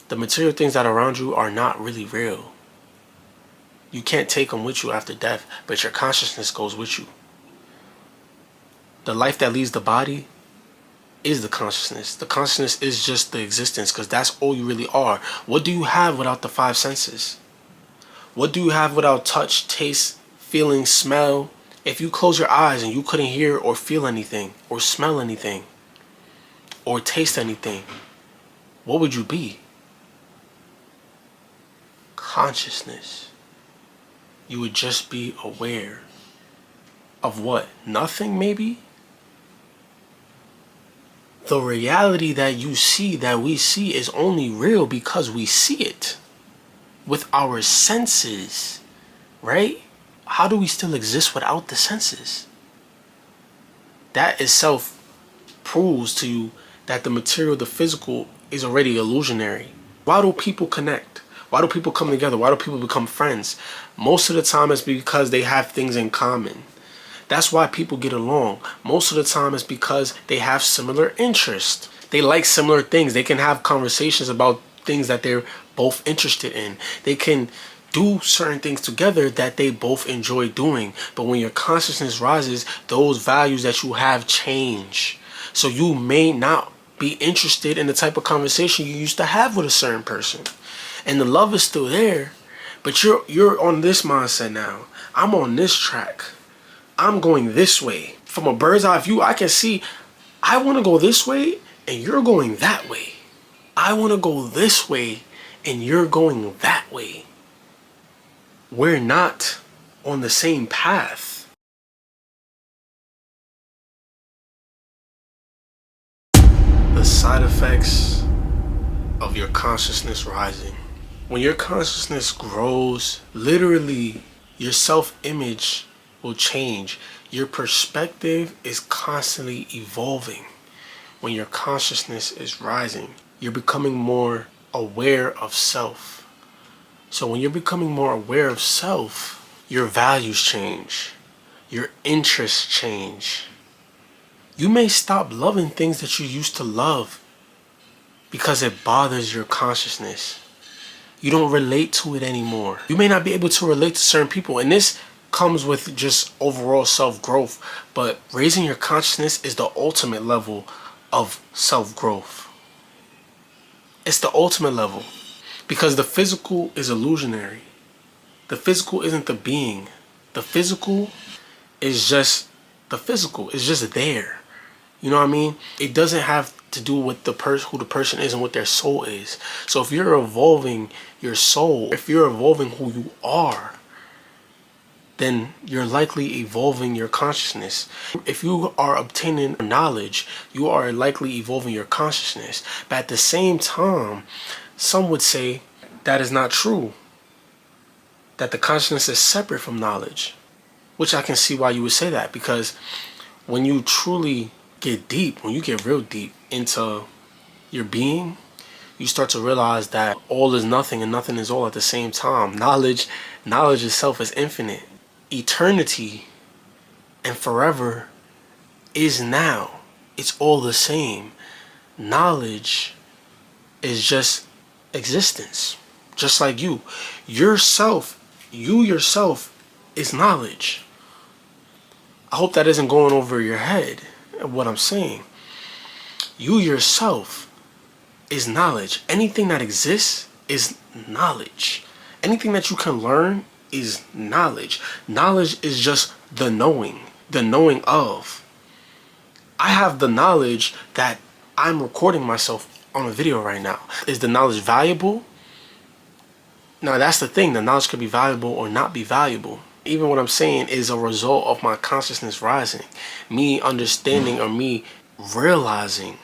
The material things that are around you are not really real. You can't take them with you after death, but your consciousness goes with you. The life that leaves the body is the consciousness. The consciousness is just the existence, because that's all you really are. What do you have without the five senses? What do you have without touch, taste, feeling, smell? If you close your eyes and you couldn't hear or feel anything, or smell anything, or taste anything, what would you be? Consciousness. You would just be aware of what? Nothing, maybe? The reality that you see, that we see, is only real because we see it with our senses, right? How do we still exist without the senses? That itself proves to you that the material, the physical, is already illusionary. Why do people connect? Why do people come together? Why do people become friends? Most of the time it's because they have things in common. That's why people get along. Most of the time it's because they have similar interests. They like similar things. They can have conversations about things that they're both interested in. They can do certain things together that they both enjoy doing. But when your consciousness rises, those values that you have change. So you may not be interested in the type of conversation you used to have with a certain person. And the love is still there, but you're on this mindset now. I'm on this track. I'm going this way. From a bird's eye view, I can see I want to go this way and you're going that way. I want to go this way and you're going that way. We're not on the same path. The side effects of your consciousness rising. When your consciousness grows, literally your self-image will change. Your perspective is constantly evolving. When your consciousness is rising, you're becoming more aware of self. So when you're becoming more aware of self, your values change. Your interests change. You may stop loving things that you used to love because it bothers your consciousness. You don't relate to it anymore. You may not be able to relate to certain people, and this comes with just overall self-growth, but raising your consciousness is the ultimate level of self-growth. It's the ultimate level, because the physical is illusionary. The physical isn't the being. The physical is just the physical. It's just there. You know what I mean? It doesn't have to do with who the person is and what their soul is. So if you're evolving your soul, if you're evolving who you are, then you're likely evolving your consciousness. If you are obtaining knowledge, you are likely evolving your consciousness. But at the same time, some would say that is not true. That the consciousness is separate from knowledge. Which I can see why you would say that, because when you truly get deep, when you get real deep into your being, you start to realize that all is nothing and nothing is all at the same time. Knowledge itself is infinite. Eternity and forever is now. It's all the same. Knowledge is just existence. Just like you. You yourself is knowledge. I hope that isn't going over your head, what I'm saying. You yourself is knowledge. Anything that exists is knowledge. Anything that you can learn is knowledge. Knowledge is just the knowing of. I have the knowledge that I'm recording myself on a video right now. Is the knowledge valuable? Now that's the thing. The knowledge could be valuable or not be valuable. Even what I'm saying is a result of my consciousness rising. Me understanding or me realizing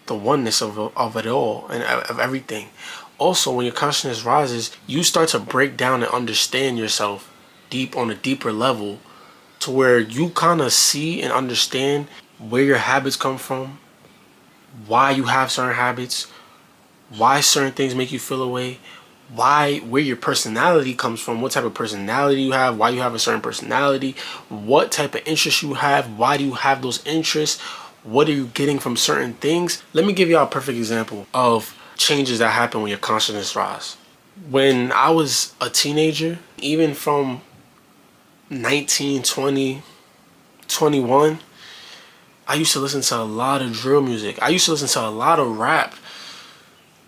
the oneness of it all and of everything. Also, when your consciousness rises, you start to break down and understand yourself on a deeper level, to where you kind of see and understand where your habits come from, why you have certain habits, why certain things make you feel a way, where your personality comes from, what type of personality you have, why you have a certain personality, what type of interests you have, why do you have those interests, what are you getting from certain things. Let me give you a perfect example of changes that happen when your consciousness rise. When I was a teenager, even from 19, 20, 21, I used to listen to a lot of drill music. I used to listen to a lot of rap,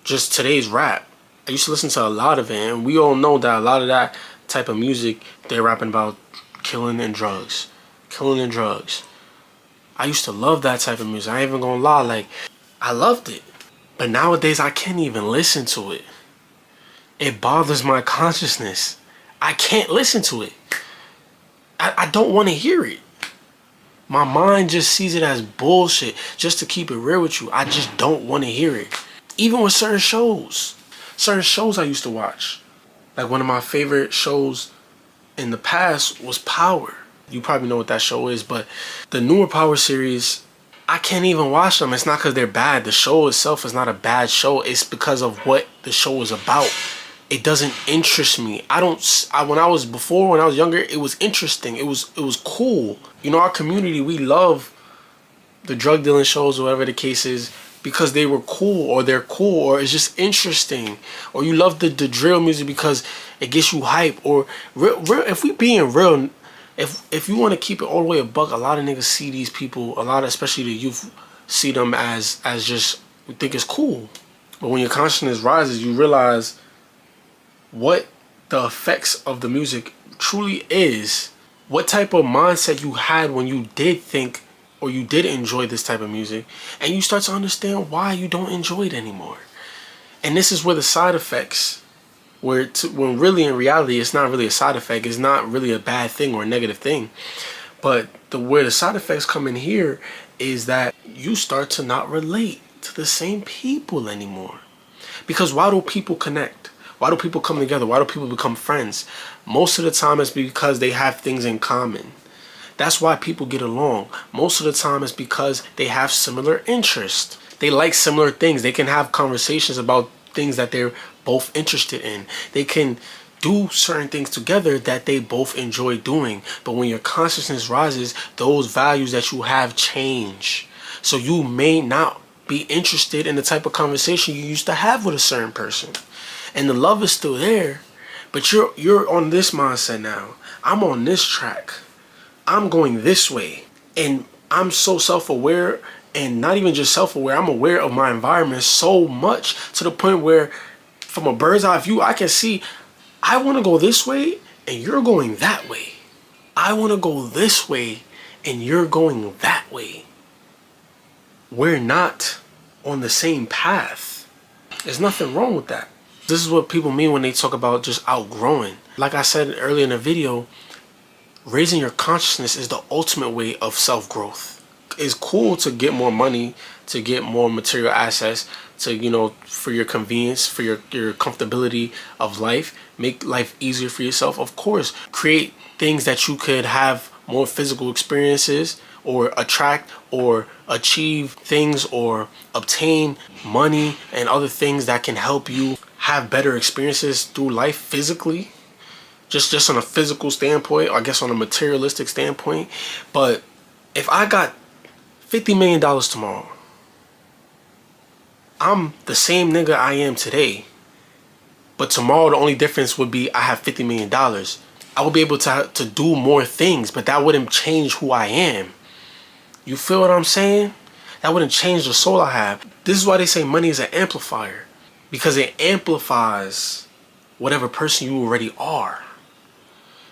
just today's rap. I used to listen to a lot of it, and we all know that a lot of that type of music, they're rapping about killing and drugs. Killing and drugs. I used to love that type of music. I ain't even gonna lie, like, I loved it. But nowadays, I can't even listen to it. It bothers my consciousness. I can't listen to it. I don't want to hear it. My mind just sees it as bullshit. Just to keep it real with you, I just don't want to hear it. Even with certain shows. Certain shows I used to watch. Like one of my favorite shows in the past was Power. You probably know what that show is, but the newer Power series, I can't even watch them. It's not because they're bad. The show itself is not a bad show. It's because of what the show is about. It doesn't interest me. When I was younger, it was interesting. It was cool. You know, our community, we love the drug dealing shows, whatever the case is, because they were cool, or they're cool, or it's just interesting. Or you love the drill music because it gets you hype. Or real, if we being real, if you want to keep it all the way a buck, a lot of niggas see these people, especially the youth, see them as just, we think it's cool. But when your consciousness rises, you realize what the effects of the music truly is. What type of mindset you had when you did think or you did enjoy this type of music, and you start to understand why you don't enjoy it anymore. And this is where the side effects, when really in reality it's not really a side effect, it's not really a bad thing or a negative thing, but where the side effects come in here is that you start to not relate to the same people anymore. Because why do people connect? Why do people come together? Why do people become friends? Most of the time it's because they have things in common. That's why people get along. Most of the time it's because they have similar interests. They like similar things. They can have conversations about things that they're both interested in. They can do certain things together that they both enjoy doing. But when your consciousness rises, those values that you have change. So you may not be interested in the type of conversation you used to have with a certain person. And the love is still there, but you're on this mindset now. I'm on this track. I'm going this way. And I'm so self-aware, and not even just self-aware, I'm aware of my environment so much to the point where from a bird's eye view, I can see I want to go this way and you're going that way. I want to go this way and you're going that way. We're not on the same path. There's nothing wrong with that. This is what people mean when they talk about just outgrowing. Like I said earlier in the video, raising your consciousness is the ultimate way of self-growth. It's cool to get more money, to get more material assets, to, you know, for your convenience, for your comfortability of life, make life easier for yourself. Of course, create things that you could have more physical experiences, or attract or achieve things, or obtain money and other things that can help you have better experiences through life physically, just on a physical standpoint, or I guess on a materialistic standpoint. But if I got $50 million tomorrow, I'm the same nigga I am today, but tomorrow the only difference would be I have $50 million. I would be able to do more things, but that wouldn't change who I am. You feel what I'm saying? That wouldn't change the soul I have. This is why they say money is an amplifier, because it amplifies whatever person you already are.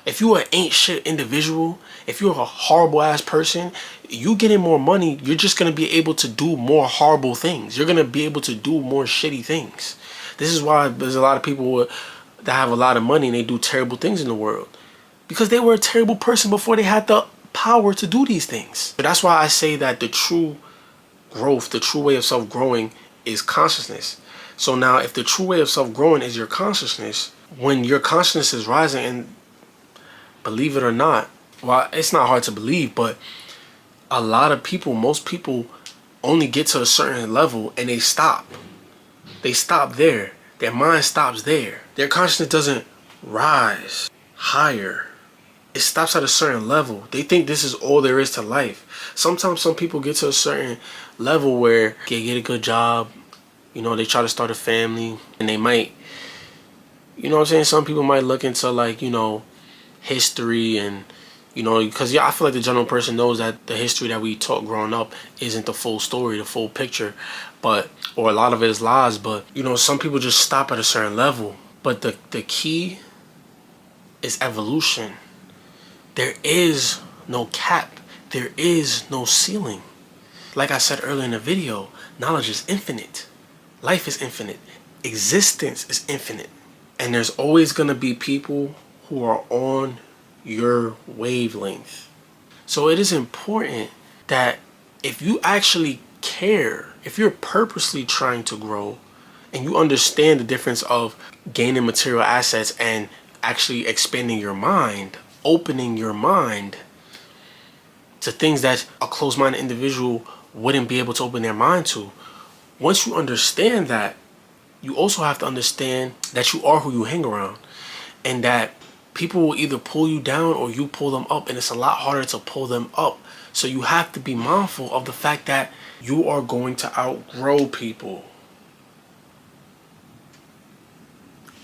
If you an ain't shit individual, if you're a horrible ass person, you getting more money, you're just going to be able to do more horrible things. You're going to be able to do more shitty things. This is why there's a lot of people that have a lot of money and they do terrible things in the world, because they were a terrible person before they had the power to do these things. But that's why I say that the true growth, the true way of self-growing is consciousness. So now if the true way of self-growing is your consciousness, when your consciousness is rising, and believe it or not, well, it's not hard to believe, but a lot of people, most people only get to a certain level and they stop. They stop there. Their mind stops there. Their consciousness doesn't rise higher. It stops at a certain level. They think this is all there is to life. Sometimes some people get to a certain level where they get a good job, You know, they try to start a family, and they might, you know what I'm saying, some people might look into, like, you know, history, and you know, because yeah, I feel like the general person knows that the history that we taught growing up isn't the full story, the full picture, but or a lot of it is lies. But you know, some people just stop at a certain level. But the key is evolution. There is no cap. There is no ceiling. Like I said earlier in the video, knowledge is infinite. Life is infinite. Existence is infinite. And there's always going to be people who are on your wavelength. So it is important that if you actually care, if you're purposely trying to grow, and you understand the difference of gaining material assets and actually expanding your mind, opening your mind to things that a closed-minded individual wouldn't be able to open their mind to. Once you understand that, you also have to understand that you are who you hang around, and that people will either pull you down or you pull them up, and it's a lot harder to pull them up. So you have to be mindful of the fact that you are going to outgrow people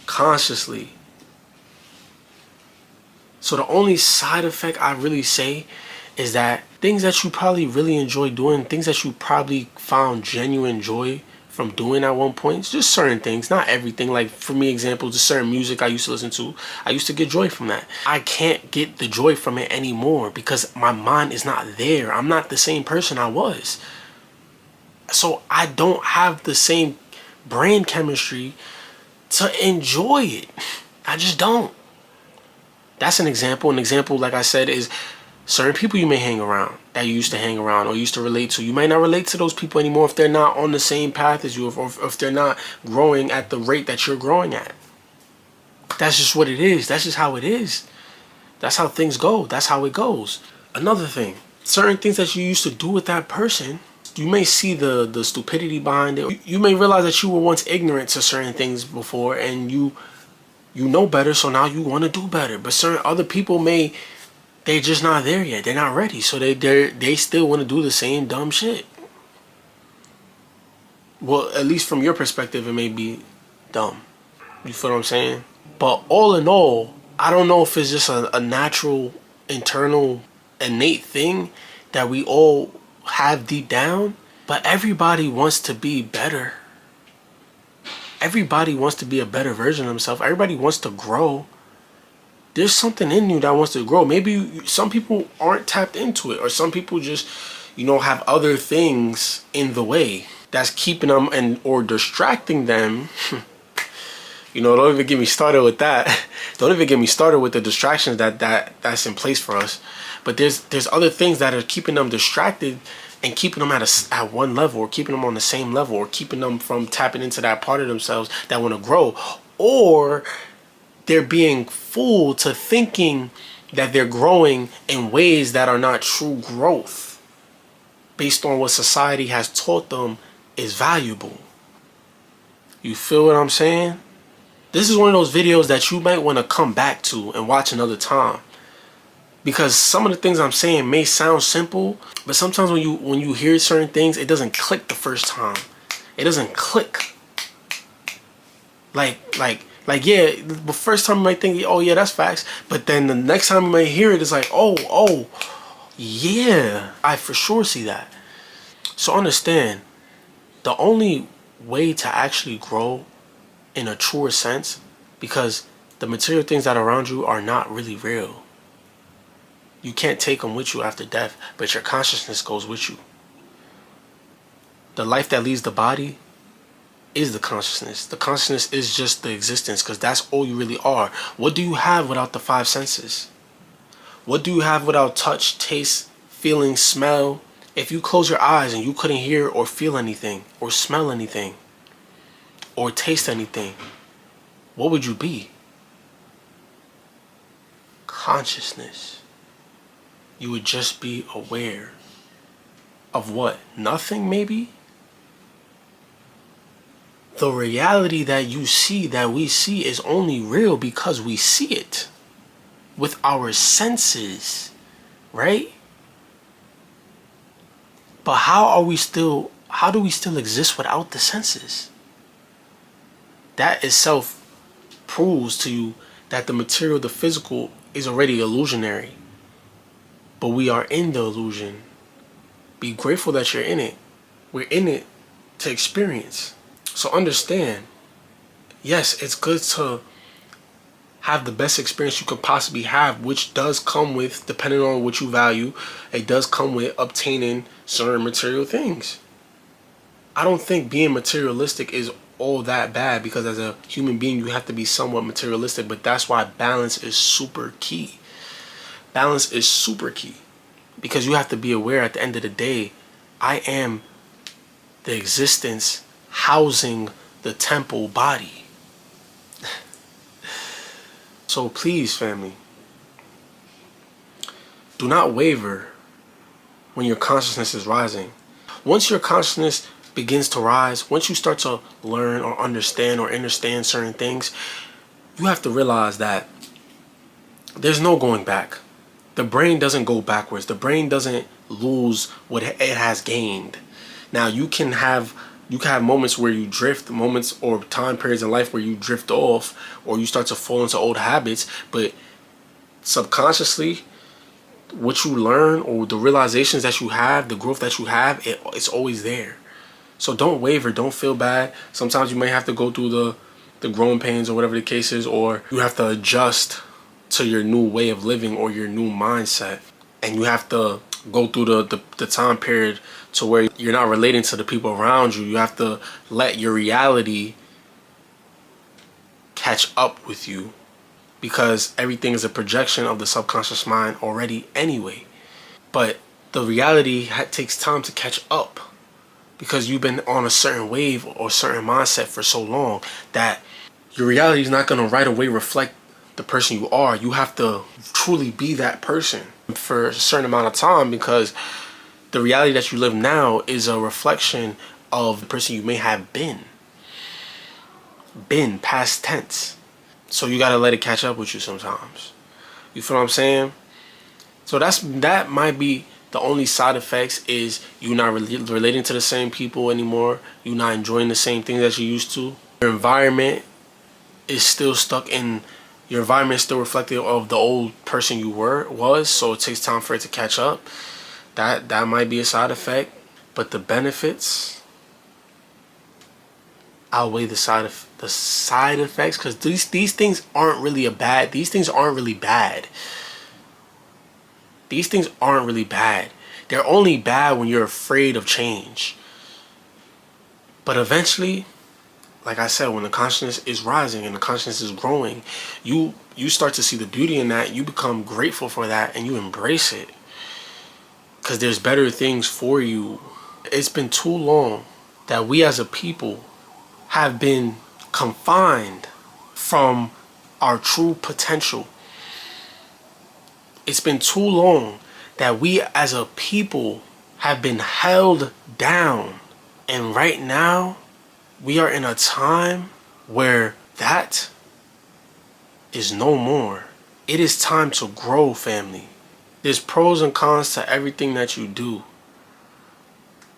consciously. So the only side effect I really say is that things that you probably really enjoy doing, things that you probably found genuine joy from doing at one point, just certain things, not everything. Like for me, example, just certain music I used to listen to, I used to get joy from that. I can't get the joy from it anymore because my mind is not there. I'm not the same person I was. So I don't have the same brain chemistry to enjoy it. I just don't. That's an example. An example, like I said, is certain people you may hang around, that you used to hang around or used to relate to. You might not relate to those people anymore if they're not on the same path as you, or if they're not growing at the rate that you're growing at. That's just what it is. That's just how it is. That's how things go. That's how it goes. Another thing, certain things that you used to do with that person, you may see the stupidity behind it. You may realize that you were once ignorant to certain things before, and you know better, so now you want to do better. But certain other people they're just not there yet. They're not ready, so they still want to do the same dumb shit. Well, at least from your perspective, it may be dumb. You feel what I'm saying? But all in all, I don't know if it's just a natural, internal, innate thing that we all have deep down, but everybody wants to be better. Everybody wants to be a better version of themselves. Everybody wants to grow. There's something in you that wants to grow. Maybe some people aren't tapped into it, or some people just, you know, have other things in the way that's keeping them or distracting them. You know, don't even get me started with that. Don't even get me started with the distractions that's in place for us. But there's other things that are keeping them distracted and keeping them at one level, or keeping them on the same level, or keeping them from tapping into that part of themselves that want to grow. Or they're being fooled to thinking that they're growing in ways that are not true growth based on what society has taught them is valuable. You feel what I'm saying? This is one of those videos that you might want to come back to and watch another time, because some of the things I'm saying may sound simple, but sometimes when you hear certain things, it doesn't click the first time. It doesn't click. Like yeah, the first time you might think, oh yeah, that's facts, but then the next time you might hear it, it's like, oh yeah, I for sure see that. So understand, the only way to actually grow in a truer sense, because the material things that are around you are not really real. You can't take them with you after death, but your consciousness goes with you. The life that leaves the body is the consciousness. The consciousness is just the existence, because that's all you really are. What do you have without the five senses? What do you have without touch, taste, feeling, smell? If you close your eyes and you couldn't hear or feel anything, or smell anything, or taste anything, what would you be? Consciousness. You would just be aware of what? Nothing, maybe? The reality that you see, that we see, is only real because we see it with our senses, right? But how do we still exist without the senses? That itself proves to you that the material, the physical, is already illusionary. But we are in the illusion. Be grateful that you're in it. We're in it to experience. So understand, yes, it's good to have the best experience you could possibly have, which does come with, depending on what you value, it does come with obtaining certain material things. I don't think being materialistic is all that bad, because as a human being you have to be somewhat materialistic, but that's why balance is super key. Balance is super key, because you have to be aware at the end of the day, I am the existence housing the temple body. So please, family, do not waver when your consciousness is rising. Once your consciousness begins to rise, once you start to learn or understand certain things, you have to realize that there's no going back. The brain doesn't go backwards. The brain doesn't lose what it has gained. Now you can have moments where you drift, moments or time periods in life where you drift off or you start to fall into old habits, but subconsciously what you learn or the realizations that you have, the growth that you have, it's always there. So don't waver, don't feel bad. Sometimes you may have to go through the growing pains or whatever the case is, or you have to adjust to your new way of living or your new mindset. And you have to go through the time period to where you're not relating to the people around you. You have to let your reality catch up with you, because everything is a projection of the subconscious mind already anyway. But the reality takes time to catch up, because you've been on a certain wave or certain mindset for so long that your reality is not going to right away reflect the person you are. You have to truly be that person for a certain amount of time, because the reality that you live now is a reflection of the person you may have been past tense. So you got to let it catch up with you sometimes. You feel what I'm saying? So that might be the only side effects, is you not relating to the same people anymore. You not enjoying the same things that you used to. Your environment is still stuck in, your environment is still reflective of the old person you was, so it takes time for it to catch up. That might be a side effect, but the benefits outweigh the side effects, because these things aren't really bad. These things aren't really bad. These things aren't really bad. They're only bad when you're afraid of change. But eventually, like I said, when the consciousness is rising and the consciousness is growing, you start to see the beauty in that. You become grateful for that and you embrace it, because there's better things for you. It's been too long that we as a people have been confined from our true potential. It's been too long that we as a people have been held down. And right now, we are in a time where that is no more. It is time to grow, family. There's pros and cons to everything that you do.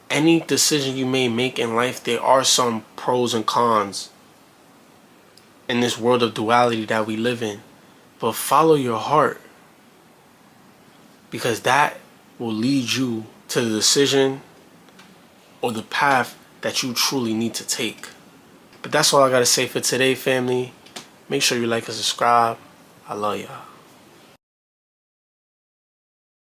Any decision you may make in life, there are some pros and cons in this world of duality that we live in. But follow your heart, because that will lead you to the decision or the path that you truly need to take. But that's all I gotta say for today, family. Make sure you like and subscribe. I love y'all.